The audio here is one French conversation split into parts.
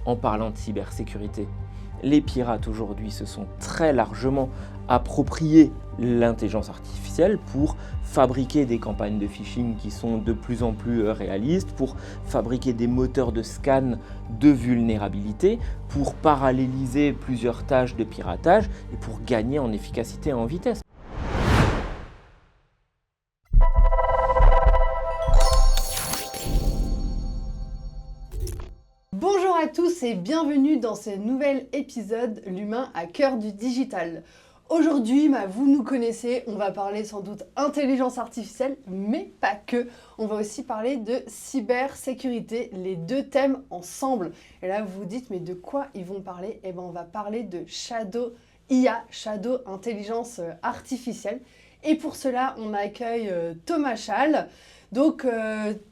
en parlant de cybersécurité. Les pirates aujourd'hui se sont très largement approprié l'intelligence artificielle pour fabriquer des campagnes de phishing qui sont de plus en plus réalistes, pour fabriquer des moteurs de scan de vulnérabilité, pour paralléliser plusieurs tâches de piratage et pour gagner en efficacité et en vitesse. Bonjour à tous et bienvenue dans ce nouvel épisode L'humain à cœur du digital. Aujourd'hui, vous nous connaissez, on va parler sans doute intelligence artificielle, mais pas que. On va aussi parler de cybersécurité, les deux thèmes ensemble. Et là, vous vous dites, mais de quoi ils vont parler ? Eh bien, on va parler de Shadow IA, Shadow Intelligence Artificielle. Et pour cela, on accueille Thomas Schall. Donc,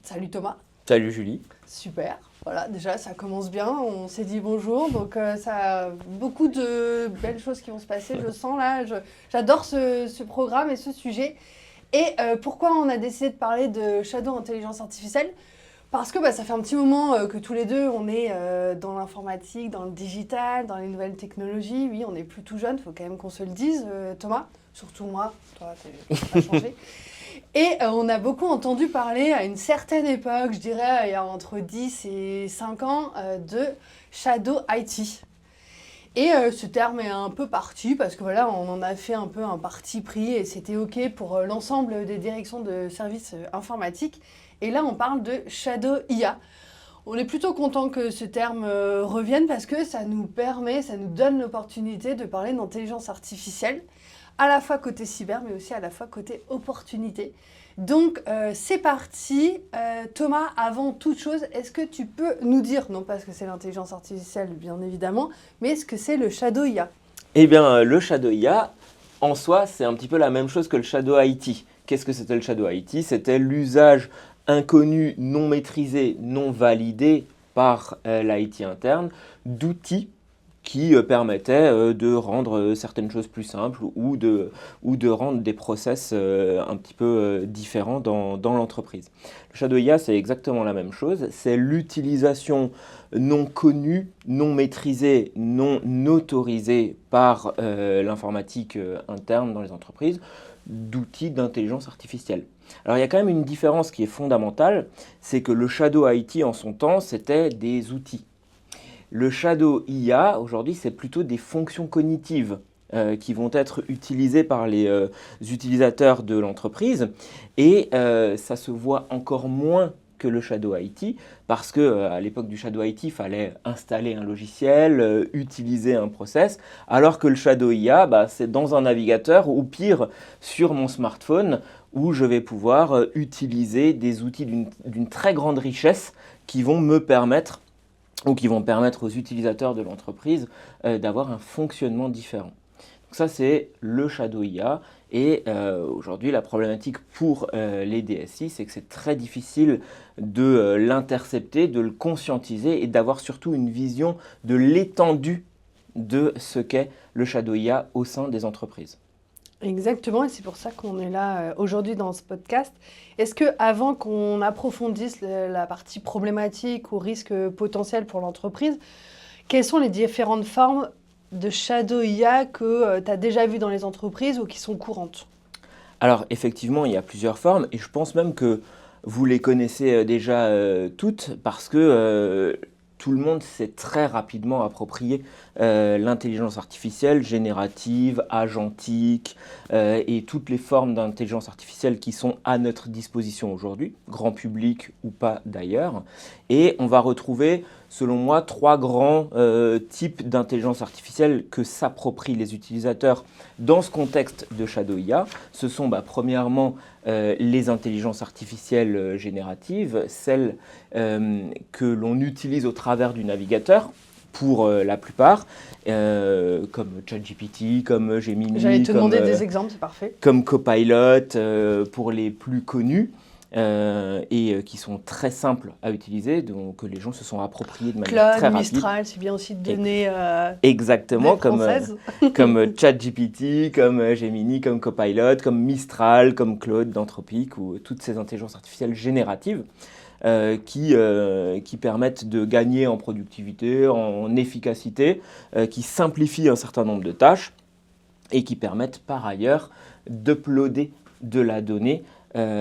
salut Thomas. Salut Julie. Super. Voilà, déjà, ça commence bien, on s'est dit bonjour, donc ça a beaucoup de belles choses qui vont se passer, je sens là, j'adore ce programme et ce sujet. Et pourquoi on a décidé de parler de Shadow Intelligence Artificielle ? Parce que ça fait un petit moment que tous les deux, on est dans l'informatique, dans le digital, dans les nouvelles technologies. Oui, on n'est plus tout jeune, il faut quand même qu'on se le dise, Thomas, surtout moi, toi, t'as pas changé. Et on a beaucoup entendu parler à une certaine époque, je dirais il y a entre 10 et 5 ans, de Shadow IT. Et ce terme est un peu parti parce que voilà, on en a fait un peu un parti pris et c'était OK pour l'ensemble des directions de services informatiques. Et là, on parle de Shadow IA. On est plutôt content que ce terme revienne parce que ça nous permet, ça nous donne l'opportunité de parler d'intelligence artificielle, à la fois côté cyber, mais aussi à la fois côté opportunité. Donc, c'est parti. Thomas, avant toute chose, est-ce que tu peux nous dire, non pas ce que c'est l'intelligence artificielle, bien évidemment, mais ce que c'est le Shadow IA ? Eh bien, le Shadow IA, en soi, c'est un petit peu la même chose que le Shadow IT. Qu'est-ce que c'était le Shadow IT ? C'était l'usage inconnu, non maîtrisé, non validé par l'IT interne d'outils qui permettaient de rendre certaines choses plus simples ou de rendre des process un petit peu différents dans l'entreprise. Le Shadow IA, c'est exactement la même chose. C'est l'utilisation non connue, non maîtrisée, non autorisée par l'informatique interne dans les entreprises d'outils d'intelligence artificielle. Alors il y a quand même une différence qui est fondamentale, c'est que le Shadow IT en son temps, c'était des outils. Le Shadow IA, aujourd'hui, c'est plutôt des fonctions cognitives qui vont être utilisées par les utilisateurs de l'entreprise. Et ça se voit encore moins que le Shadow IT, parce qu'à l'époque du Shadow IT, il fallait installer un logiciel, utiliser un process, alors que le Shadow IA, c'est dans un navigateur, ou pire, sur mon smartphone, où je vais pouvoir utiliser des outils d'une très grande richesse qui vont me permettre ou qui vont permettre aux utilisateurs de l'entreprise d'avoir un fonctionnement différent. Donc ça, c'est le Shadow IA. Et aujourd'hui, la problématique pour les DSI, c'est que c'est très difficile de l'intercepter, de le conscientiser et d'avoir surtout une vision de l'étendue de ce qu'est le Shadow IA au sein des entreprises. Exactement, et c'est pour ça qu'on est là aujourd'hui dans ce podcast. Est-ce qu'avant qu'on approfondisse la partie problématique ou risque potentiel pour l'entreprise, quelles sont les différentes formes de Shadow IA que tu as déjà vues dans les entreprises ou qui sont courantes ? Alors effectivement, il y a plusieurs formes et je pense même que vous les connaissez déjà toutes parce que tout le monde s'est très rapidement approprié l'intelligence artificielle générative, agentique et toutes les formes d'intelligence artificielle qui sont à notre disposition aujourd'hui, grand public ou pas d'ailleurs. Et on va retrouver, selon moi, 3 grands types d'intelligence artificielle que s'approprient les utilisateurs dans ce contexte de Shadow IA. Ce sont premièrement les intelligences artificielles génératives, celles que l'on utilise au travers du navigateur, pour la plupart, comme ChatGPT, comme Gemini. J'allais te demander des exemples, c'est parfait. Comme Copilot, pour les plus connus. Et qui sont très simples à utiliser, donc que les gens se sont appropriés de manière très rapide. Mistral, c'est bien aussi de donner exactement, des comme ChatGPT, comme Gemini, comme Copilot, comme Mistral, comme Claude d'Anthropic, ou toutes ces intelligences artificielles génératives. qui permettent de gagner en productivité, en efficacité, qui simplifient un certain nombre de tâches et qui permettent par ailleurs d'uploader de la donnée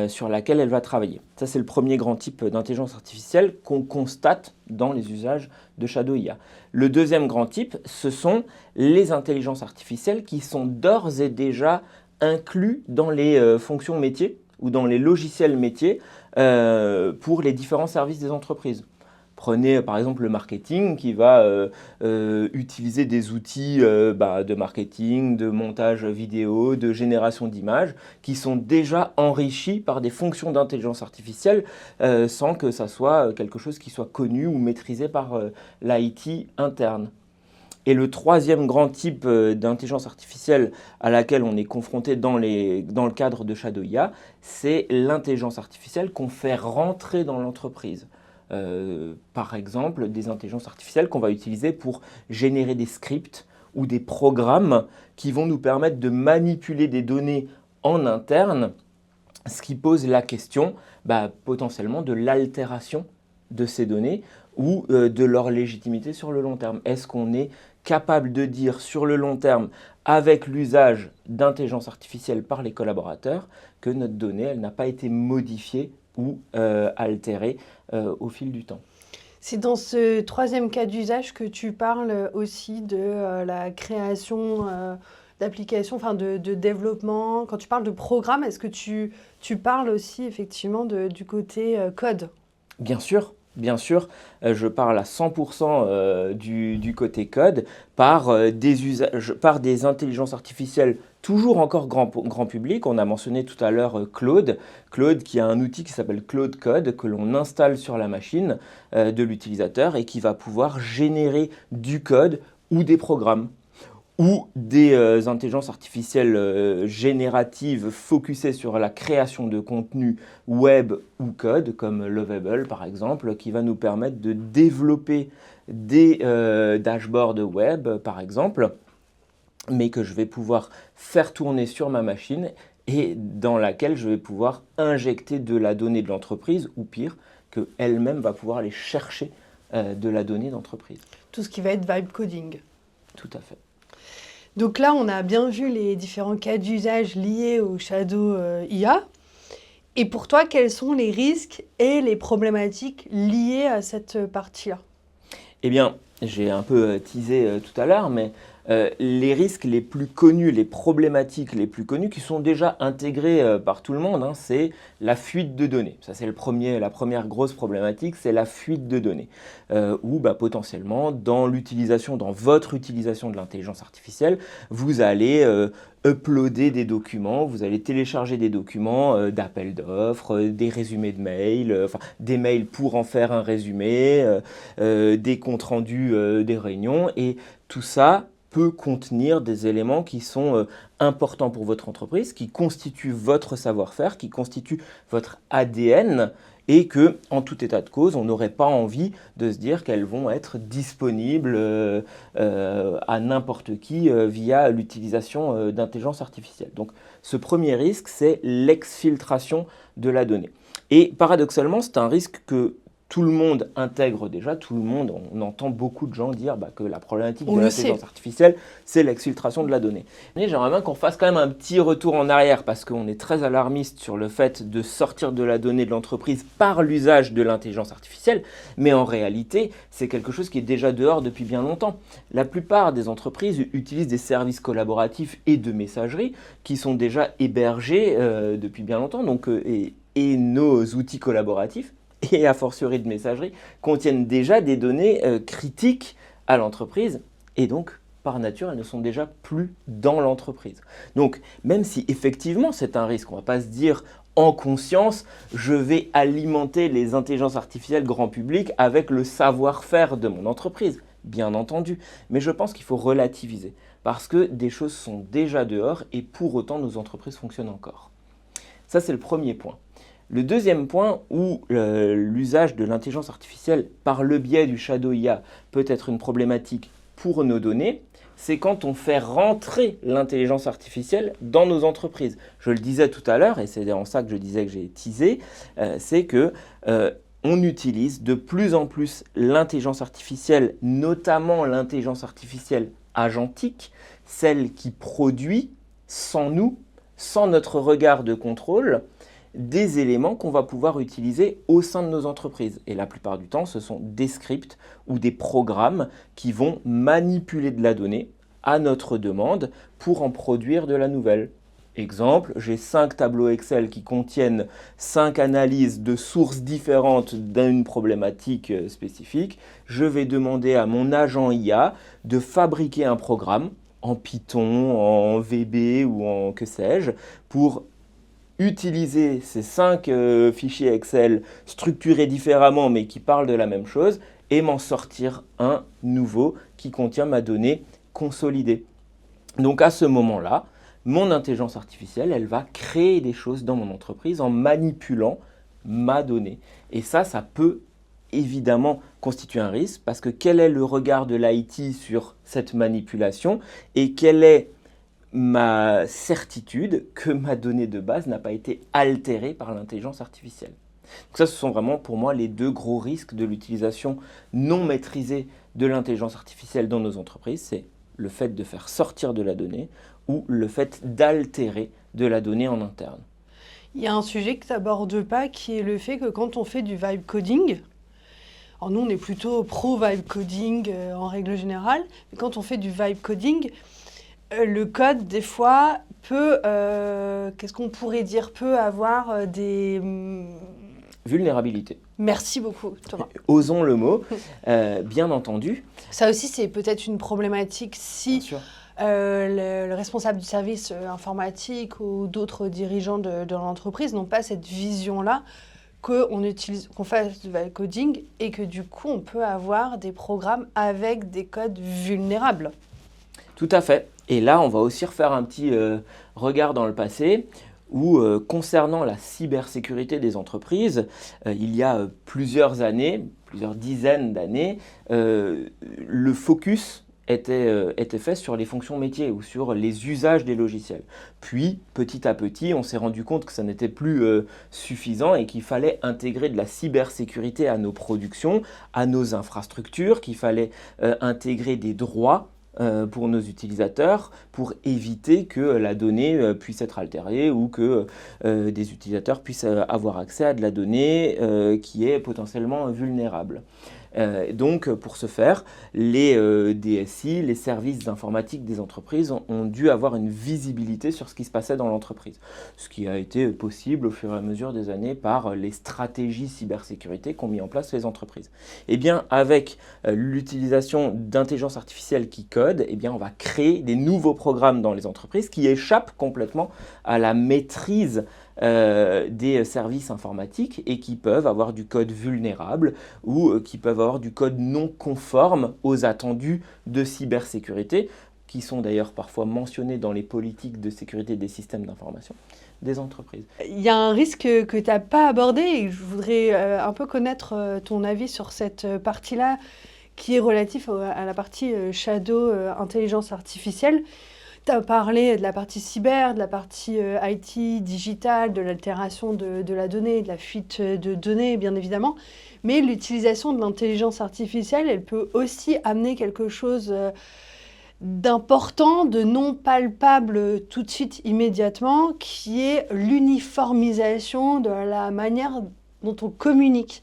sur laquelle elle va travailler. Ça, c'est le premier grand type d'intelligence artificielle qu'on constate dans les usages de Shadow IA. Le deuxième grand type, ce sont les intelligences artificielles qui sont d'ores et déjà inclus dans les fonctions métiers ou dans les logiciels métiers pour les différents services des entreprises. Prenez par exemple le marketing qui va utiliser des outils de marketing, de montage vidéo, de génération d'images qui sont déjà enrichis par des fonctions d'intelligence artificielle sans que ça soit quelque chose qui soit connu ou maîtrisé par l'IT interne. Et le troisième grand type d'intelligence artificielle à laquelle on est confronté dans le cadre de Shadow IA, c'est l'intelligence artificielle qu'on fait rentrer dans l'entreprise. Par exemple, des intelligences artificielles qu'on va utiliser pour générer des scripts ou des programmes qui vont nous permettre de manipuler des données en interne, ce qui pose la question potentiellement de l'altération de ces données ou de leur légitimité sur le long terme. Est-ce qu'on est capable de dire sur le long terme, avec l'usage d'intelligence artificielle par les collaborateurs, que notre donnée elle n'a pas été modifiée ou altérée au fil du temps. C'est dans ce troisième cas d'usage que tu parles aussi de la création d'applications, enfin de développement. Quand tu parles de programme, est-ce que tu parles aussi effectivement du côté code ? Bien sûr. Bien sûr, je parle à 100% du côté code par des intelligences artificielles toujours encore grand public. On a mentionné tout à l'heure Claude. Claude qui a un outil qui s'appelle Claude Code que l'on installe sur la machine de l'utilisateur et qui va pouvoir générer du code ou des programmes ou des intelligences artificielles génératives focusées sur la création de contenu web ou code, comme Lovable par exemple, qui va nous permettre de développer des dashboards web par exemple, mais que je vais pouvoir faire tourner sur ma machine et dans laquelle je vais pouvoir injecter de la donnée de l'entreprise, ou pire, qu'elle-même va pouvoir aller chercher de la donnée d'entreprise. Tout ce qui va être vibe coding. Tout à fait. Donc là, on a bien vu les différents cas d'usage liés au Shadow IA. Et pour toi, quels sont les risques et les problématiques liées à cette partie-là ? Eh bien, j'ai un peu teasé tout à l'heure, mais les risques les plus connus, les problématiques les plus connues qui sont déjà intégrées par tout le monde, c'est la fuite de données. Ça, c'est la première grosse problématique, c'est la fuite de données. Où potentiellement, dans votre utilisation de l'intelligence artificielle, vous allez uploader des documents, vous allez télécharger des documents d'appels d'offres, des résumés de mails, des mails pour en faire un résumé, des comptes rendus des réunions, et tout ça peut contenir des éléments qui sont importants pour votre entreprise, qui constituent votre savoir-faire, qui constituent votre ADN, et que, en tout état de cause, on n'aurait pas envie de se dire qu'elles vont être disponibles à n'importe qui via l'utilisation d'intelligence artificielle. Donc, ce premier risque, c'est l'exfiltration de la donnée. Et paradoxalement, c'est un risque que tout le monde intègre déjà, on entend beaucoup de gens dire que la problématique de l'intelligence artificielle, c'est l'exfiltration de la donnée. Mais j'aimerais bien qu'on fasse quand même un petit retour en arrière parce qu'on est très alarmiste sur le fait de sortir de la donnée de l'entreprise par l'usage de l'intelligence artificielle, mais en réalité, c'est quelque chose qui est déjà dehors depuis bien longtemps. La plupart des entreprises utilisent des services collaboratifs et de messagerie qui sont déjà hébergés depuis bien longtemps, donc, et nos outils collaboratifs, et a fortiori de messagerie, contiennent déjà des données critiques à l'entreprise, et donc, par nature, elles ne sont déjà plus dans l'entreprise. Donc, même si effectivement c'est un risque, on ne va pas se dire en conscience, je vais alimenter les intelligences artificielles grand public avec le savoir-faire de mon entreprise, bien entendu, mais je pense qu'il faut relativiser, parce que des choses sont déjà dehors, et pour autant, nos entreprises fonctionnent encore. Ça, c'est le premier point. Le deuxième point où l'usage de l'intelligence artificielle par le biais du Shadow IA peut être une problématique pour nos données, c'est quand on fait rentrer l'intelligence artificielle dans nos entreprises. Je le disais tout à l'heure, et c'est en ça que je disais que j'ai teasé, c'est que on utilise de plus en plus l'intelligence artificielle, notamment l'intelligence artificielle agentique, celle qui produit sans nous, sans notre regard de contrôle, des éléments qu'on va pouvoir utiliser au sein de nos entreprises. Et la plupart du temps, ce sont des scripts ou des programmes qui vont manipuler de la donnée à notre demande pour en produire de la nouvelle. Exemple, j'ai 5 tableaux Excel qui contiennent 5 analyses de sources différentes d'une problématique spécifique. Je vais demander à mon agent IA de fabriquer un programme en Python, en VB ou en que sais-je, pour utiliser ces 5 fichiers Excel structurés différemment mais qui parlent de la même chose et m'en sortir un nouveau qui contient ma donnée consolidée. Donc à ce moment-là, mon intelligence artificielle, elle va créer des choses dans mon entreprise en manipulant ma donnée. Et ça peut évidemment constituer un risque parce que quel est le regard de l'IT sur cette manipulation et quelle est ma certitude que ma donnée de base n'a pas été altérée par l'intelligence artificielle. Donc ça, ce sont vraiment pour moi les 2 gros risques de l'utilisation non maîtrisée de l'intelligence artificielle dans nos entreprises. C'est le fait de faire sortir de la donnée ou le fait d'altérer de la donnée en interne. Il y a un sujet que tu n'abordes pas qui est le fait que quand on fait du vibe coding, alors nous on est plutôt pro vibe coding en règle générale, mais quand on fait du vibe coding, le code des fois peut, qu'est-ce qu'on pourrait dire, peut avoir des... Vulnérabilité. Merci beaucoup Thomas. Osons le mot, bien entendu. Ça aussi c'est peut-être une problématique si... Bien sûr. Le responsable du service informatique ou d'autres dirigeants de l'entreprise n'ont pas cette vision-là qu'on fasse du vibe coding et que du coup on peut avoir des programmes avec des codes vulnérables. Tout à fait. Et là, on va aussi refaire un petit regard dans le passé où, concernant la cybersécurité des entreprises, il y a plusieurs années, plusieurs dizaines d'années, le focus était fait sur les fonctions métiers ou sur les usages des logiciels. Puis, petit à petit, on s'est rendu compte que ça n'était plus suffisant et qu'il fallait intégrer de la cybersécurité à nos productions, à nos infrastructures, qu'il fallait intégrer des droits pour nos utilisateurs pour éviter que la donnée puisse être altérée ou que des utilisateurs puissent avoir accès à de la donnée qui est potentiellement vulnérable. Donc, pour ce faire, les DSI, les services informatiques des entreprises ont dû avoir une visibilité sur ce qui se passait dans l'entreprise. Ce qui a été possible au fur et à mesure des années par les stratégies cybersécurité qu'ont mis en place les entreprises. Eh bien, avec l'utilisation d'intelligence artificielle qui code, eh bien, on va créer des nouveaux programmes dans les entreprises qui échappent complètement à la maîtrise des services informatiques et qui peuvent avoir du code vulnérable ou qui peuvent avoir du code non conforme aux attendus de cybersécurité, qui sont d'ailleurs parfois mentionnés dans les politiques de sécurité des systèmes d'information des entreprises. Il y a un risque que tu n'as pas abordé et je voudrais un peu connaître ton avis sur cette partie-là qui est relative à la partie shadow intelligence artificielle. Tu as parlé de la partie cyber, de la partie IT, digitale, de l'altération de la donnée, de la fuite de données, bien évidemment. Mais l'utilisation de l'intelligence artificielle, elle peut aussi amener quelque chose d'important, de non palpable tout de suite, immédiatement, qui est l'uniformisation de la manière dont on communique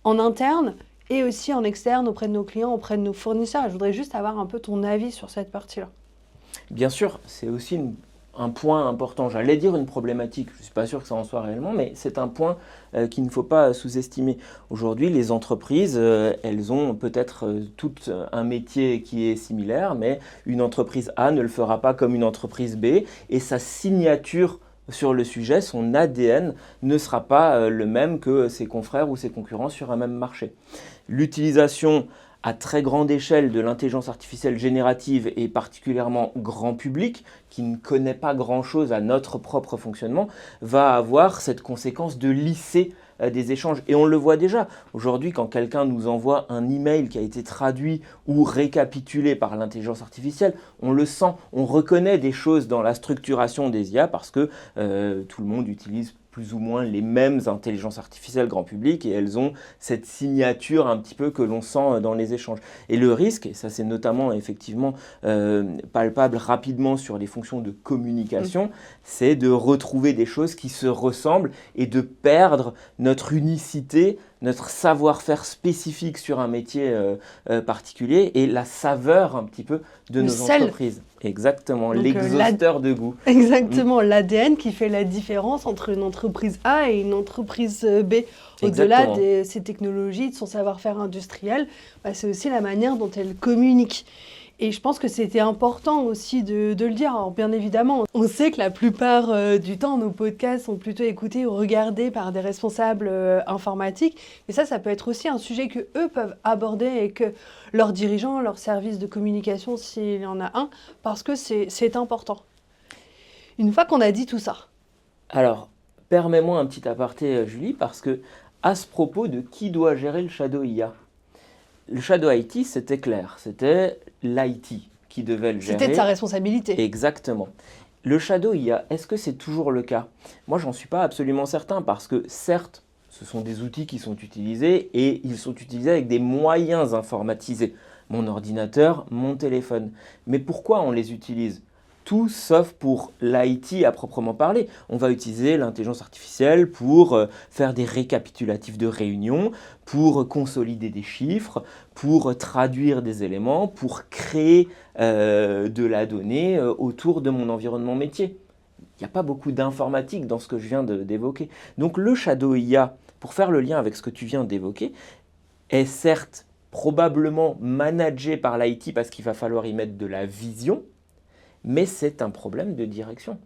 en interne et aussi en externe auprès de nos clients, auprès de nos fournisseurs. Je voudrais juste avoir un peu ton avis sur cette partie-là. Bien sûr, c'est aussi un point important. J'allais dire une problématique, je ne suis pas sûr que ça en soit réellement, mais c'est un point qu'il ne faut pas sous-estimer. Aujourd'hui, les entreprises, elles ont peut-être toutes un métier qui est similaire, mais une entreprise A ne le fera pas comme une entreprise B, et sa signature sur le sujet, son ADN ne sera pas le même que ses confrères ou ses concurrents sur un même marché. L'utilisation à très grande échelle de l'intelligence artificielle générative et particulièrement grand public, qui ne connaît pas grand-chose à notre propre fonctionnement, va avoir cette conséquence de lisser des échanges. Et on le voit déjà. Aujourd'hui, quand quelqu'un nous envoie un email qui a été traduit ou récapitulé par l'intelligence artificielle, on le sent, on reconnaît des choses dans la structuration des IA parce que tout le monde utilise plus ou moins les mêmes intelligences artificielles grand public et elles ont cette signature un petit peu que l'on sent dans les échanges. Et le risque, et ça c'est notamment effectivement palpable rapidement sur les fonctions de communication, c'est de retrouver des choses qui se ressemblent et de perdre notre unicité, notre savoir-faire spécifique sur un métier particulier et la saveur un petit peu de nos entreprises. Exactement, donc, l'exhausteur de goût. Exactement, l'ADN qui fait la différence entre une entreprise A et une entreprise B. Au-delà de ces technologies, de son savoir-faire industriel, c'est aussi la manière dont elle communique. Et je pense que c'était important aussi de le dire. Alors, bien évidemment, on sait que la plupart du temps, nos podcasts sont plutôt écoutés ou regardés par des responsables informatiques. Mais ça peut être aussi un sujet qu'eux peuvent aborder et que leurs dirigeants, leurs services de communication, s'il y en a un, parce que c'est important. Une fois qu'on a dit tout ça. Alors, permets-moi un petit aparté, Julie, parce que à ce propos de qui doit gérer le Shadow IA, le Shadow IT, c'était clair, c'était l'IT qui devait le gérer. C'était de sa responsabilité. Exactement. Le Shadow IA, est-ce que c'est toujours le cas? Moi, j'en suis pas absolument certain parce que certes, ce sont des outils qui sont utilisés et ils sont utilisés avec des moyens informatisés. Mon ordinateur, mon téléphone. Mais pourquoi on les utilise? Tout sauf pour l'IT à proprement parler. On va utiliser l'intelligence artificielle pour faire des récapitulatifs de réunions, pour consolider des chiffres, pour traduire des éléments, pour créer de la donnée autour de mon environnement métier. Il n'y a pas beaucoup d'informatique dans ce que je viens d'évoquer. Donc le Shadow IA, pour faire le lien avec ce que tu viens d'évoquer, est certes probablement managé par l'IT parce qu'il va falloir y mettre de la vision, mais c'est un problème de direction.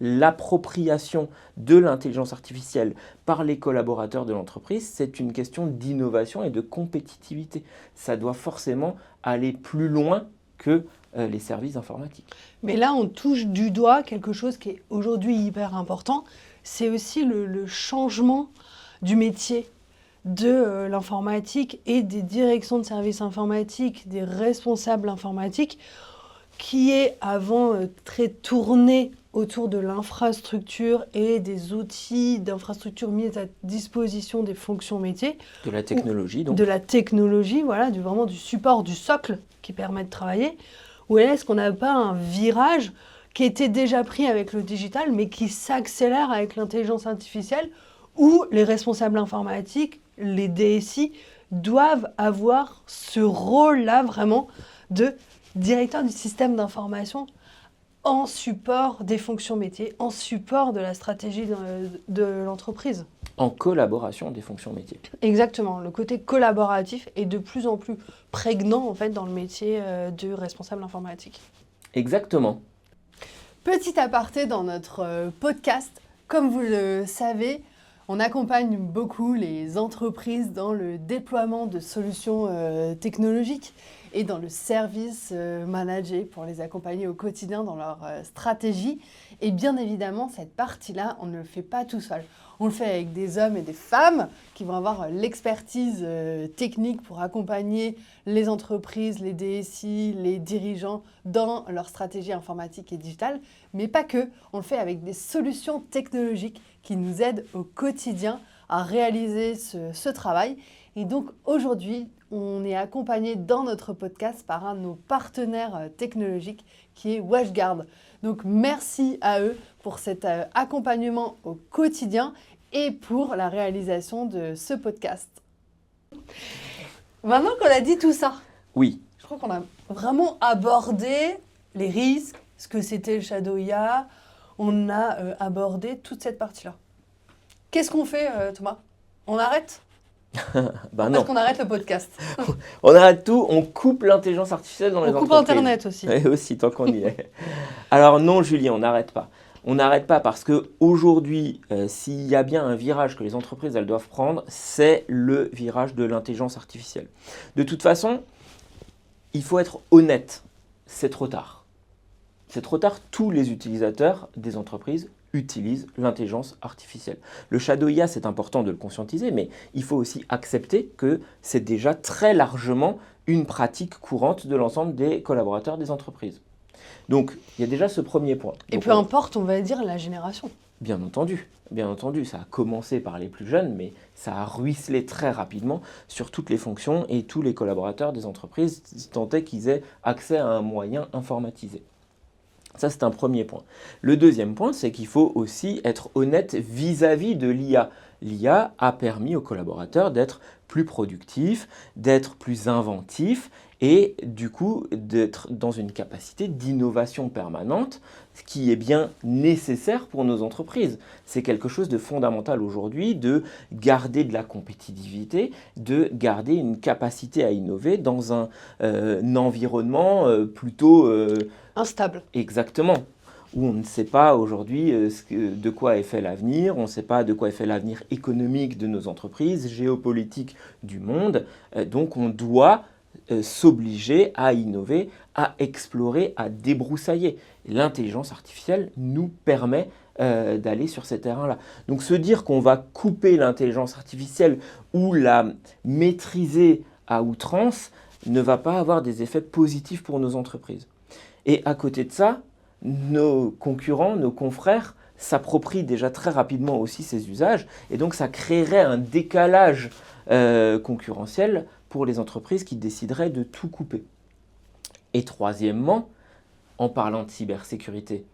L'appropriation de l'intelligence artificielle par les collaborateurs de l'entreprise, c'est une question d'innovation et de compétitivité. Ça doit forcément aller plus loin que les services informatiques. Mais là, on touche du doigt quelque chose qui est aujourd'hui hyper important, c'est aussi le changement du métier de l'informatique et des directions de services informatiques, des responsables informatiques, qui est avant très tourné autour de l'infrastructure et des outils d'infrastructure mis à disposition des fonctions métiers. De la technologie, donc. De la technologie, voilà, vraiment du support, du socle qui permet de travailler. Ou est-ce qu'on n'a pas un virage qui était déjà pris avec le digital, mais qui s'accélère avec l'intelligence artificielle, où les responsables informatiques, les DSI, doivent avoir ce rôle-là vraiment de directeur du système d'information en support des fonctions métiers, en support de la stratégie de l'entreprise. En collaboration des fonctions métiers. Exactement. Le côté collaboratif est de plus en plus prégnant en fait, dans le métier de responsable informatique. Exactement. Petit aparté dans notre podcast. Comme vous le savez, on accompagne beaucoup les entreprises dans le déploiement de solutions technologiques et dans le service managé pour les accompagner au quotidien dans leur stratégie. Et bien évidemment, cette partie-là, on ne le fait pas tout seul. On le fait avec des hommes et des femmes qui vont avoir l'expertise technique pour accompagner les entreprises, les DSI, les dirigeants dans leur stratégie informatique et digitale. Mais pas que, on le fait avec des solutions technologiques qui nous aident au quotidien à réaliser ce travail. Et donc aujourd'hui, on est accompagné dans notre podcast par un de nos partenaires technologiques qui est WashGuard. Donc merci à eux pour cet accompagnement au quotidien et pour la réalisation de ce podcast. Maintenant qu'on a dit tout ça, oui. Je crois qu'on a vraiment abordé les risques, ce que c'était le Shadow IA, on a abordé toute cette partie-là. Qu'est-ce qu'on fait, Thomas? On arrête? Ben non. Parce qu'on arrête le podcast. On arrête tout, on coupe l'intelligence artificielle dans les entreprises. On coupe Internet aussi. Et aussi, tant qu'on y est. Alors non, Julie, on n'arrête pas. On n'arrête pas parce qu'aujourd'hui, s'il y a bien un virage que les entreprises elles doivent prendre, c'est le virage de l'intelligence artificielle. De toute façon, il faut être honnête, c'est trop tard. C'est trop tard, tous les utilisateurs des entreprises utilisent l'intelligence artificielle. Le Shadow IA, c'est important de le conscientiser, mais il faut aussi accepter que c'est déjà très largement une pratique courante de l'ensemble des collaborateurs des entreprises. Donc, il y a déjà ce premier point. Et peu importe, on va dire, la génération. Bien entendu, ça a commencé par les plus jeunes, mais ça a ruisselé très rapidement sur toutes les fonctions et tous les collaborateurs des entreprises, tant est qu'ils aient accès à un moyen informatisé. Ça, c'est un premier point. Le deuxième point, c'est qu'il faut aussi être honnête vis-à-vis de l'IA. L'IA a permis aux collaborateurs d'être plus productifs, d'être plus inventifs et du coup d'être dans une capacité d'innovation permanente, ce qui est bien nécessaire pour nos entreprises. C'est quelque chose de fondamental aujourd'hui de garder de la compétitivité, de garder une capacité à innover dans un environnement plutôt instable. Exactement, où on ne sait pas aujourd'hui de quoi est fait l'avenir, on ne sait pas de quoi est fait l'avenir économique de nos entreprises, géopolitique du monde, donc on doit s'obliger à innover, à explorer, à débroussailler. L'intelligence artificielle nous permet d'aller sur ces terrains-là. Donc se dire qu'on va couper l'intelligence artificielle ou la maîtriser à outrance ne va pas avoir des effets positifs pour nos entreprises. Et à côté de ça, nos concurrents, nos confrères s'approprient déjà très rapidement aussi ces usages et donc ça créerait un décalage concurrentiel pour les entreprises qui décideraient de tout couper. Et troisièmement, en parlant de cybersécurité,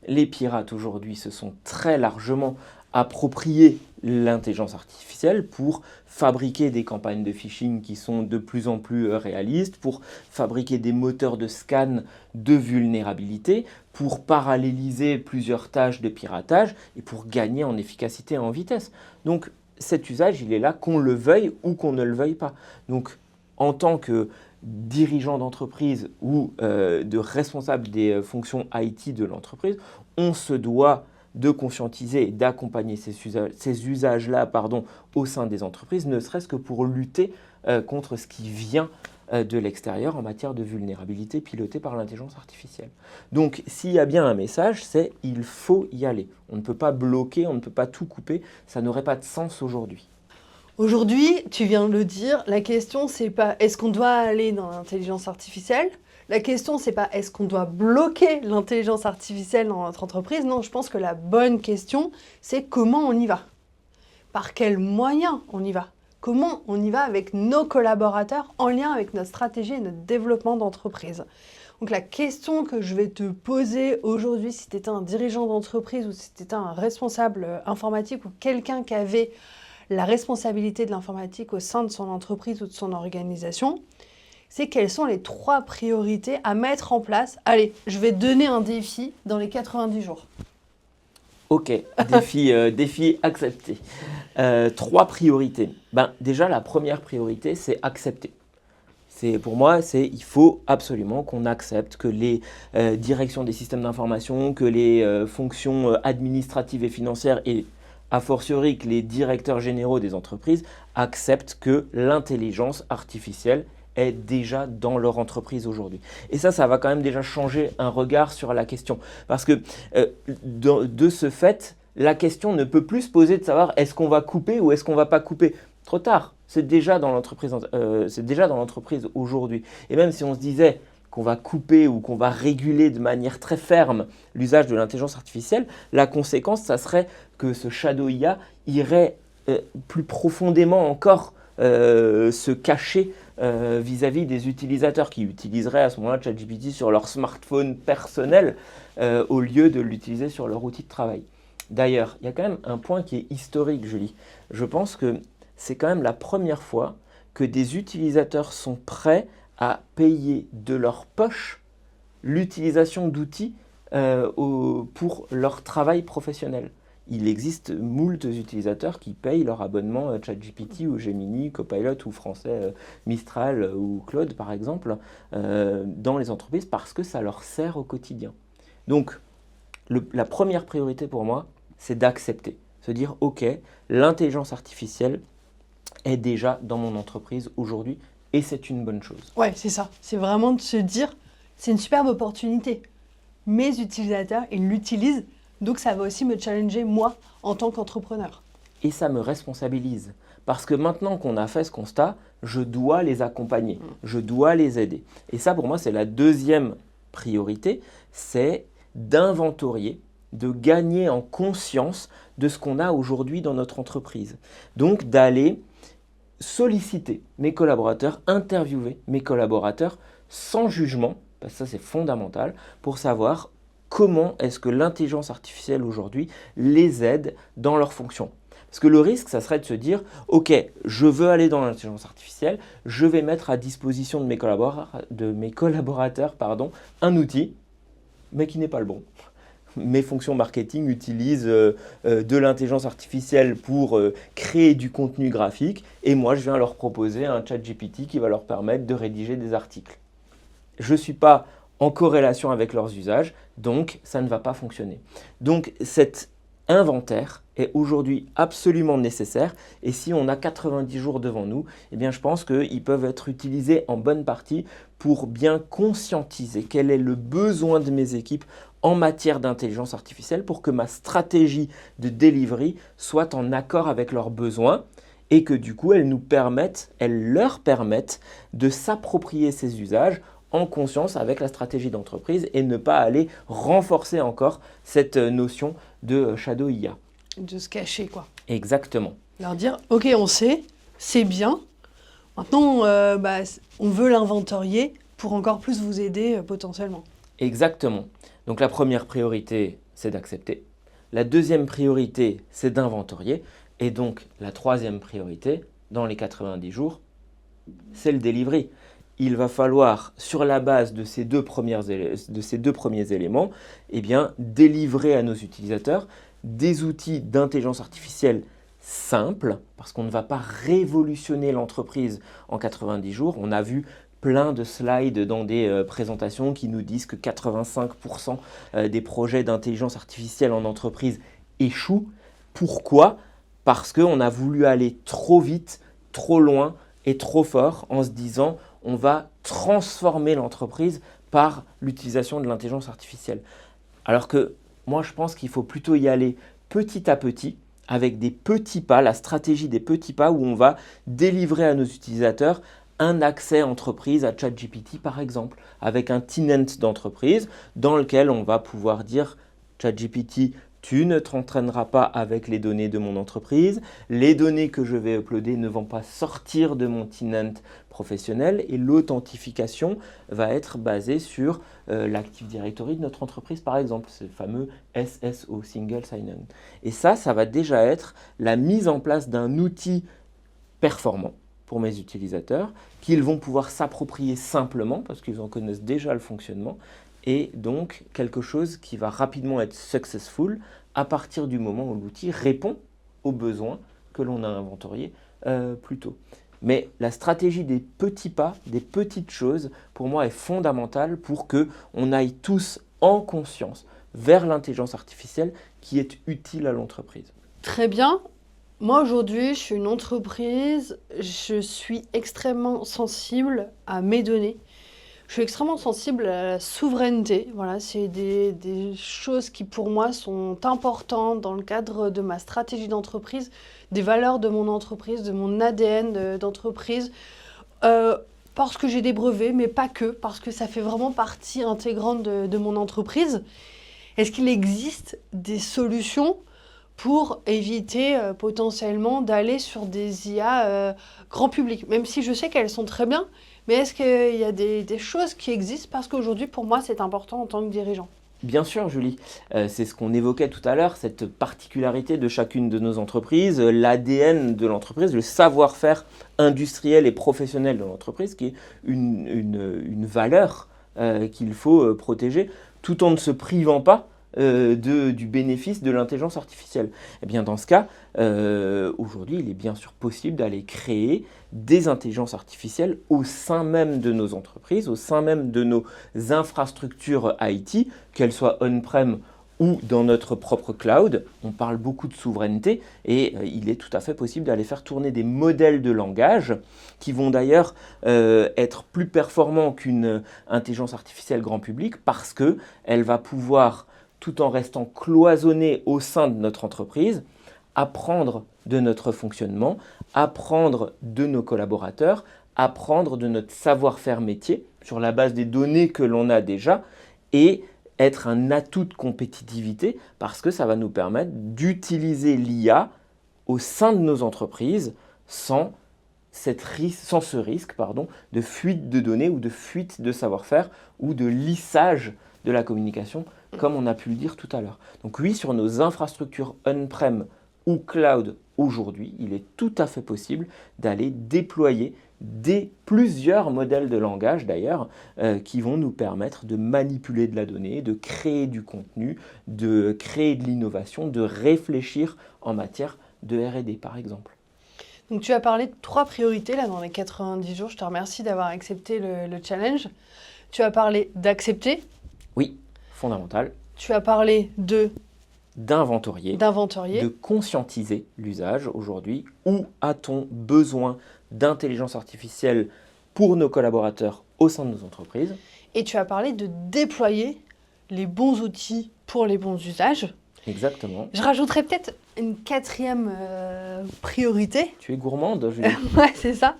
les pirates aujourd'hui se sont très largement appropriés l'intelligence artificielle pour fabriquer des campagnes de phishing qui sont de plus en plus réalistes, pour fabriquer des moteurs de scan de vulnérabilité, pour paralléliser plusieurs tâches de piratage et pour gagner en efficacité et en vitesse. Donc cet usage, il est là qu'on le veuille ou qu'on ne le veuille pas. Donc en tant que dirigeant d'entreprise ou de responsable des fonctions IT de l'entreprise, on se doit de conscientiser et d'accompagner ces usages-là au sein des entreprises, ne serait-ce que pour lutter contre ce qui vient de l'extérieur en matière de vulnérabilité pilotée par l'intelligence artificielle. Donc s'il y a bien un message, c'est il faut y aller. On ne peut pas bloquer, on ne peut pas tout couper, ça n'aurait pas de sens aujourd'hui. Aujourd'hui, tu viens de le dire, la question c'est pas est-ce qu'on doit aller dans l'intelligence artificielle? La question c'est pas est-ce qu'on doit bloquer l'intelligence artificielle dans notre entreprise? Non, je pense que la bonne question c'est comment on y va. Par quels moyens on y va? Comment on y va avec nos collaborateurs en lien avec notre stratégie et notre développement d'entreprise? Donc la question que je vais te poser aujourd'hui, si tu étais un dirigeant d'entreprise ou si tu étais un responsable informatique ou quelqu'un qui avait la responsabilité de l'informatique au sein de son entreprise ou de son organisation, c'est quelles sont les 3 priorités à mettre en place. Allez, je vais te donner un défi dans les 90 jours. Ok, défi accepté. 3 priorités. Déjà, la première priorité, c'est accepter. Pour moi, il faut absolument qu'on accepte que les directions des systèmes d'information, que les fonctions administratives et financières et a fortiori que les directeurs généraux des entreprises acceptent que l'intelligence artificielle est déjà dans leur entreprise aujourd'hui. Et ça va quand même déjà changer un regard sur la question. Parce que de ce fait, la question ne peut plus se poser de savoir est-ce qu'on va couper ou est-ce qu'on ne va pas couper. Trop tard, c'est déjà dans l'entreprise aujourd'hui. Et même si on se disait qu'on va couper ou qu'on va réguler de manière très ferme l'usage de l'intelligence artificielle, la conséquence, ça serait que ce Shadow IA irait plus profondément encore se cacher vis-à-vis des utilisateurs qui utiliseraient à ce moment-là ChatGPT sur leur smartphone personnel au lieu de l'utiliser sur leur outil de travail. D'ailleurs, il y a quand même un point qui est historique, Julie. Je pense que c'est quand même la première fois que des utilisateurs sont prêts à payer de leur poche l'utilisation d'outils pour leur travail professionnel. Il existe moult utilisateurs qui payent leur abonnement ChatGPT ou Gemini, Copilot ou français Mistral ou Claude par exemple dans les entreprises parce que ça leur sert au quotidien. Donc la première priorité pour moi, c'est d'accepter, se dire ok, l'intelligence artificielle est déjà dans mon entreprise aujourd'hui et c'est une bonne chose. Ouais, c'est ça. C'est vraiment de se dire, c'est une superbe opportunité. Mes utilisateurs, ils l'utilisent, donc ça va aussi me challenger moi en tant qu'entrepreneur. Et ça me responsabilise. Parce que maintenant qu'on a fait ce constat, je dois les accompagner, je dois les aider. Et ça, pour moi, c'est la deuxième priorité, c'est d'inventorier de gagner en conscience de ce qu'on a aujourd'hui dans notre entreprise. Donc d'aller solliciter mes collaborateurs, interviewer mes collaborateurs sans jugement, parce que ça c'est fondamental, pour savoir comment est-ce que l'intelligence artificielle aujourd'hui les aide dans leurs fonctions. Parce que le risque, ça serait de se dire, ok, je veux aller dans l'intelligence artificielle, je vais mettre à disposition de mes collaborateurs un outil, mais qui n'est pas le bon. Mes fonctions marketing utilisent de l'intelligence artificielle pour créer du contenu graphique et moi je viens leur proposer un chat GPT qui va leur permettre de rédiger des articles. Je ne suis pas en corrélation avec leurs usages, donc ça ne va pas fonctionner. Donc cet inventaire est aujourd'hui absolument nécessaire et si on a 90 jours devant nous, eh bien je pense qu'ils peuvent être utilisés en bonne partie pour bien conscientiser quel est le besoin de mes équipes en matière d'intelligence artificielle pour que ma stratégie de delivery soit en accord avec leurs besoins et que du coup, elles leur permettent de s'approprier ces usages en conscience avec la stratégie d'entreprise et ne pas aller renforcer encore cette notion de shadow IA. De se cacher, quoi. Exactement. Leur dire, ok, on sait, c'est bien. Maintenant, on veut l'inventorier pour encore plus vous aider potentiellement. Exactement. Donc la première priorité, c'est d'accepter. La deuxième priorité, c'est d'inventorier. Et donc la troisième priorité, dans les 90 jours, c'est le delivery. Il va falloir, sur la base de ces deux premiers éléments, eh bien, délivrer à nos utilisateurs des outils d'intelligence artificielle simples, parce qu'on ne va pas révolutionner l'entreprise en 90 jours. On a vu plein de slides dans des présentations qui nous disent que 85% des projets d'intelligence artificielle en entreprise échouent. Pourquoi ? Parce qu'on a voulu aller trop vite, trop loin et trop fort en se disant on va transformer l'entreprise par l'utilisation de l'intelligence artificielle. Alors que moi je pense qu'il faut plutôt y aller petit à petit avec des petits pas, la stratégie des petits pas où on va délivrer à nos utilisateurs un accès entreprise à ChatGPT par exemple, avec un tenant d'entreprise dans lequel on va pouvoir dire ChatGPT, tu ne t'entraîneras pas avec les données de mon entreprise, les données que je vais uploader ne vont pas sortir de mon tenant professionnel et l'authentification va être basée sur l'Active Directory de notre entreprise par exemple, ce fameux SSO, Single Sign-On. Et ça va déjà être la mise en place d'un outil performant pour mes utilisateurs, qu'ils vont pouvoir s'approprier simplement parce qu'ils en connaissent déjà le fonctionnement et donc quelque chose qui va rapidement être successful à partir du moment où l'outil répond aux besoins que l'on a inventoriés plus tôt. Mais la stratégie des petits pas, des petites choses, pour moi est fondamentale pour qu'on aille tous en conscience vers l'intelligence artificielle qui est utile à l'entreprise. Très bien. Moi, aujourd'hui, je suis une entreprise, je suis extrêmement sensible à mes données. Je suis extrêmement sensible à la souveraineté. Voilà, c'est des choses qui, pour moi, sont importantes dans le cadre de ma stratégie d'entreprise, des valeurs de mon entreprise, de mon ADN d'entreprise. Parce que j'ai des brevets, mais pas que, parce que ça fait vraiment partie intégrante de mon entreprise. Est-ce qu'il existe des solutions pour éviter potentiellement d'aller sur des IA grand public, même si je sais qu'elles sont très bien, mais est-ce qu'il y a des choses qui existent parce qu'aujourd'hui, pour moi, c'est important en tant que dirigeant ? Bien sûr, Julie. C'est ce qu'on évoquait tout à l'heure, cette particularité de chacune de nos entreprises, l'ADN de l'entreprise, le savoir-faire industriel et professionnel de l'entreprise, qui est une valeur qu'il faut protéger, tout en ne se privant pas du bénéfice de l'intelligence artificielle. Et bien dans ce cas, aujourd'hui, il est bien sûr possible d'aller créer des intelligences artificielles au sein même de nos entreprises, au sein même de nos infrastructures IT, qu'elles soient on-prem ou dans notre propre cloud. On parle beaucoup de souveraineté et il est tout à fait possible d'aller faire tourner des modèles de langage qui vont d'ailleurs être plus performants qu'une intelligence artificielle grand public parce qu'elle va pouvoir, tout en restant cloisonnée au sein de notre entreprise, apprendre de notre fonctionnement, apprendre de nos collaborateurs, apprendre de notre savoir-faire métier sur la base des données que l'on a déjà et être un atout de compétitivité parce que ça va nous permettre d'utiliser l'IA au sein de nos entreprises sans ce risque de fuite de données ou de fuite de savoir-faire ou de lissage de la communication, comme on a pu le dire tout à l'heure. Donc oui, sur nos infrastructures on-prem ou cloud aujourd'hui, il est tout à fait possible d'aller déployer plusieurs modèles de langage d'ailleurs qui vont nous permettre de manipuler de la donnée, de créer du contenu, de créer de l'innovation, de réfléchir en matière de R&D par exemple. Donc tu as parlé de 3 priorités là dans les 90 jours. Je te remercie d'avoir accepté le challenge. Tu as parlé d'accepter. Oui, fondamental. Tu as parlé d'inventorier, de conscientiser l'usage aujourd'hui. Où a-t-on besoin d'intelligence artificielle pour nos collaborateurs au sein de nos entreprises? Et tu as parlé de déployer les bons outils pour les bons usages. Exactement. Je rajouterais peut-être une 4e priorité. Tu es gourmande, Julie. Ouais, c'est ça.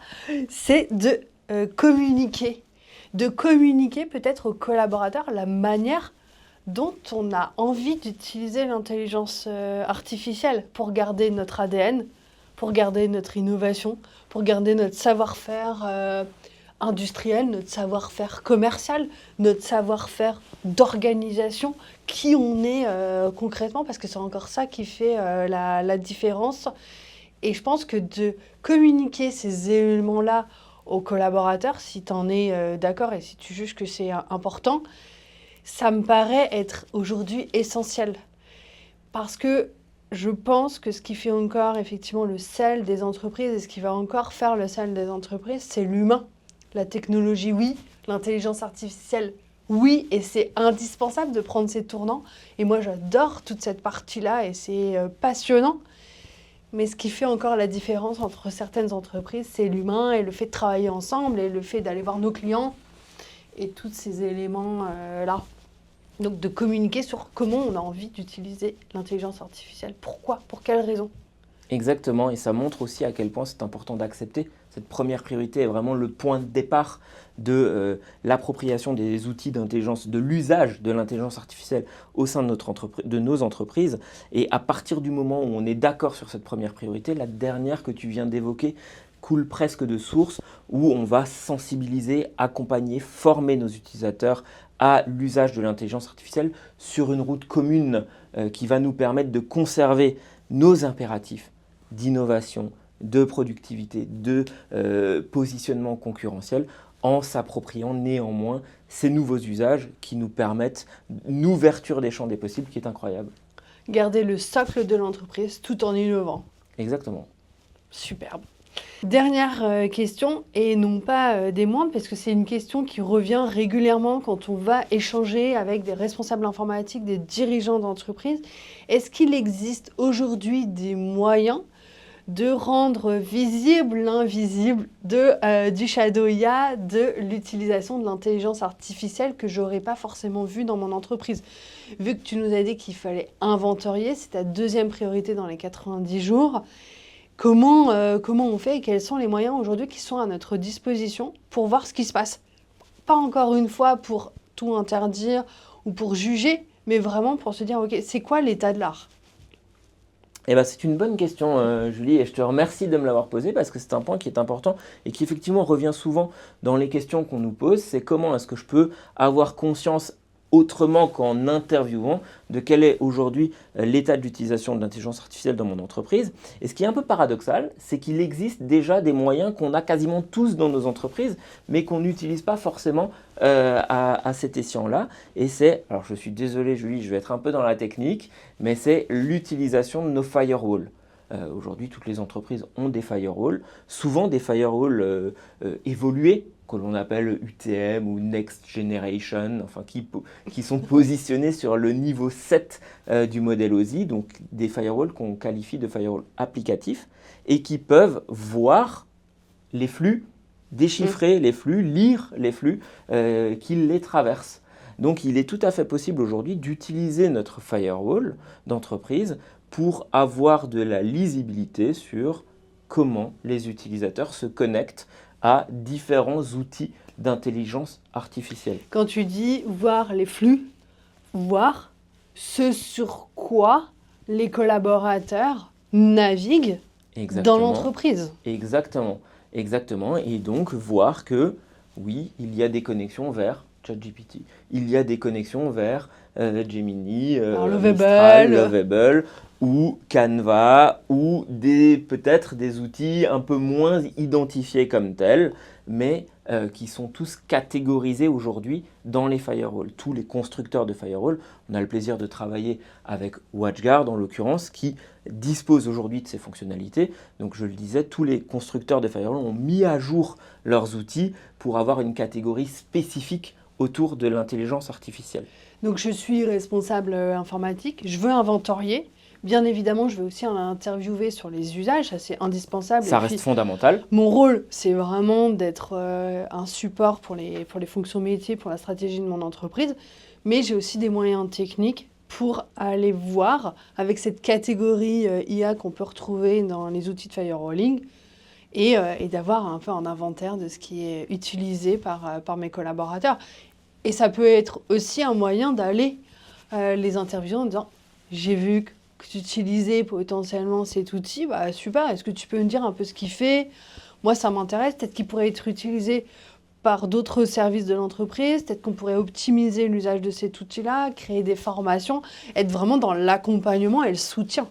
C'est de communiquer. De communiquer peut-être aux collaborateurs la manière dont on a envie d'utiliser l'intelligence artificielle pour garder notre ADN, pour garder notre innovation, pour garder notre savoir-faire industriel, notre savoir-faire commercial, notre savoir-faire d'organisation, qui on est concrètement, parce que c'est encore ça qui fait la différence. Et je pense que de communiquer ces éléments-là aux collaborateurs, si tu en es d'accord et si tu juges que c'est important, ça me paraît être aujourd'hui essentiel. Parce que je pense que ce qui fait encore effectivement le sel des entreprises et ce qui va encore faire le sel des entreprises, c'est l'humain. La technologie, oui. L'intelligence artificielle, oui. Et c'est indispensable de prendre ces tournants. Et moi, j'adore toute cette partie-là et c'est passionnant. Mais ce qui fait encore la différence entre certaines entreprises, c'est l'humain et le fait de travailler ensemble et le fait d'aller voir nos clients et tous ces éléments-là. Donc de communiquer sur comment on a envie d'utiliser l'intelligence artificielle. Pourquoi? Pour quelles raisons? Exactement, et ça montre aussi à quel point c'est important d'accepter. Cette première priorité est vraiment le point de départ de l'appropriation des outils d'intelligence, de l'usage de l'intelligence artificielle au sein de nos entreprises. Et à partir du moment où on est d'accord sur cette première priorité, la dernière que tu viens d'évoquer coule presque de source, où on va sensibiliser, accompagner, former nos utilisateurs à l'usage de l'intelligence artificielle sur une route commune qui va nous permettre de conserver nos impératifs d'innovation, de productivité, de positionnement concurrentiel, en s'appropriant néanmoins ces nouveaux usages qui nous permettent une ouverture des champs des possibles qui est incroyable. Garder le socle de l'entreprise tout en innovant. Exactement. Superbe. Dernière question, et non pas des moindres, parce que c'est une question qui revient régulièrement quand on va échanger avec des responsables informatiques, des dirigeants d'entreprise. Est-ce qu'il existe aujourd'hui des moyens de rendre visible l'invisible du Shadow IA, de l'utilisation de l'intelligence artificielle que j'aurais pas forcément vu dans mon entreprise? Vu que tu nous as dit qu'il fallait inventorier, c'est ta 2e priorité dans les 90 jours. Comment on fait et quels sont les moyens aujourd'hui qui sont à notre disposition pour voir ce qui se passe? Pas encore une fois pour tout interdire ou pour juger, mais vraiment pour se dire, ok, c'est quoi l'état de l'art? Eh ben, c'est une bonne question, Julie, et je te remercie de me l'avoir posée parce que c'est un point qui est important et qui effectivement revient souvent dans les questions qu'on nous pose. C'est comment est-ce que je peux avoir conscience autrement qu'en interviewant de quel est aujourd'hui l'état de l'utilisation de l'intelligence artificielle dans mon entreprise. Et ce qui est un peu paradoxal, c'est qu'il existe déjà des moyens qu'on a quasiment tous dans nos entreprises, mais qu'on n'utilise pas forcément à cet escient-là. Et c'est, alors je suis désolé Julie, je vais être un peu dans la technique, mais c'est l'utilisation de nos firewalls. Aujourd'hui, toutes les entreprises ont des firewalls, souvent des firewalls évolués, que l'on appelle UTM ou Next Generation, enfin qui sont positionnés sur le niveau 7 du modèle OSI, donc des firewalls qu'on qualifie de firewalls applicatifs et qui peuvent voir les flux, déchiffrer les flux, lire les flux qui les traversent. Donc il est tout à fait possible aujourd'hui d'utiliser notre firewall d'entreprise pour avoir de la lisibilité sur comment les utilisateurs se connectent à différents outils d'intelligence artificielle. Quand tu dis voir les flux voir ce sur quoi les collaborateurs naviguent dans Exactement. l'entreprise. Exactement. Et donc voir que oui, il y a des connexions vers ChatGPT. Il y a des connexions vers Gemini, Mistral, Lovable ou Canva ou peut-être des outils un peu moins identifiés comme tels, mais qui sont tous catégorisés aujourd'hui dans les firewalls. Tous les constructeurs de firewalls, on a le plaisir de travailler avec WatchGuard en l'occurrence, qui dispose aujourd'hui de ces fonctionnalités. Donc je le disais, tous les constructeurs de firewalls ont mis à jour leurs outils pour avoir une catégorie spécifique autour de l'intelligence artificielle. Donc je suis responsable informatique, je veux inventorier. Bien évidemment, je vais aussi interviewer sur les usages, ça c'est indispensable. Ça reste fondamental. Mon rôle, c'est vraiment d'être un support pour les fonctions métiers, pour la stratégie de mon entreprise. Mais j'ai aussi des moyens techniques pour aller voir, avec cette catégorie IA qu'on peut retrouver dans les outils de firewalling, et d'avoir un peu un inventaire de ce qui est utilisé par mes collaborateurs. Et ça peut être aussi un moyen d'aller les interviewer en disant « J'ai vu que tu utilisais potentiellement cet outil, bah super, est-ce que tu peux me dire un peu ce qu'il fait ? Moi, ça m'intéresse, peut-être qu'il pourrait être utilisé par d'autres services de l'entreprise, peut-être qu'on pourrait optimiser l'usage de cet outil-là, créer des formations, être vraiment dans l'accompagnement et le soutien. »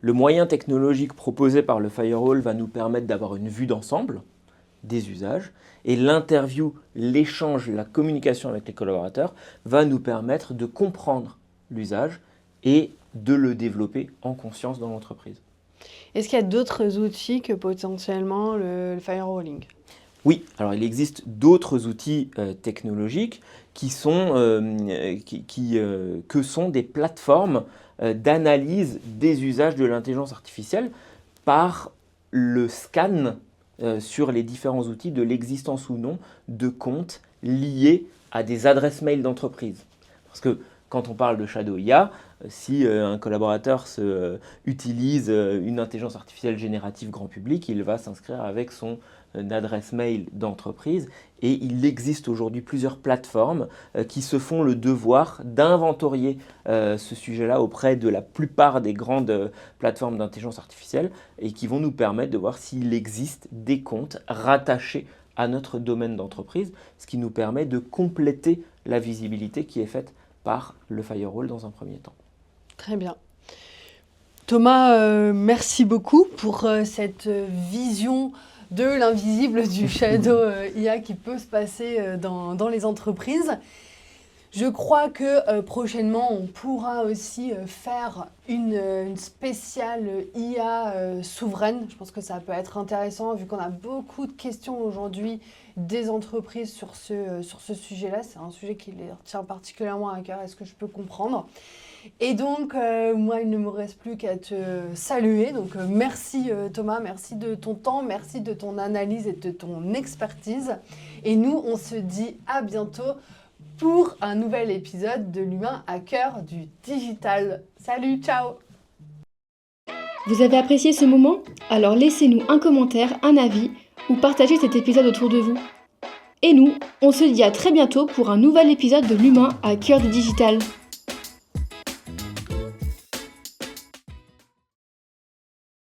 Le moyen technologique proposé par le firewall va nous permettre d'avoir une vue d'ensemble des usages, et l'interview, l'échange, la communication avec les collaborateurs va nous permettre de comprendre l'usage et de le développer en conscience dans l'entreprise. Est-ce qu'il y a d'autres outils que potentiellement le firewalling ? Oui, alors il existe d'autres outils technologiques qui sont des plateformes d'analyse des usages de l'intelligence artificielle par le scan sur les différents outils de l'existence ou non de comptes liés à des adresses mail d'entreprise. Parce que quand on parle de Shadow IA, si un collaborateur utilise une intelligence artificielle générative grand public, il va s'inscrire avec son adresse mail d'entreprise, et il existe aujourd'hui plusieurs plateformes qui se font le devoir d'inventorier ce sujet-là auprès de la plupart des grandes plateformes d'intelligence artificielle, et qui vont nous permettre de voir s'il existe des comptes rattachés à notre domaine d'entreprise, ce qui nous permet de compléter la visibilité qui est faite par le firewall dans un premier temps. Très bien. Thomas, merci beaucoup pour cette vision de l'invisible du Shadow IA qui peut se passer dans les entreprises. Je crois que prochainement, on pourra aussi faire une spéciale IA souveraine. Je pense que ça peut être intéressant vu qu'on a beaucoup de questions aujourd'hui des entreprises sur ce sujet-là. C'est un sujet qui les tient particulièrement à cœur. Est-ce que je peux comprendre ? Et donc, moi, il ne me reste plus qu'à te saluer. Donc, merci Thomas, merci de ton temps, merci de ton analyse et de ton expertise. Et nous, on se dit à bientôt pour un nouvel épisode de l'humain à cœur du digital. Salut, ciao! Vous avez apprécié ce moment ? Alors laissez-nous un commentaire, un avis ou partagez cet épisode autour de vous. Et nous, on se dit à très bientôt pour un nouvel épisode de l'humain à cœur du digital.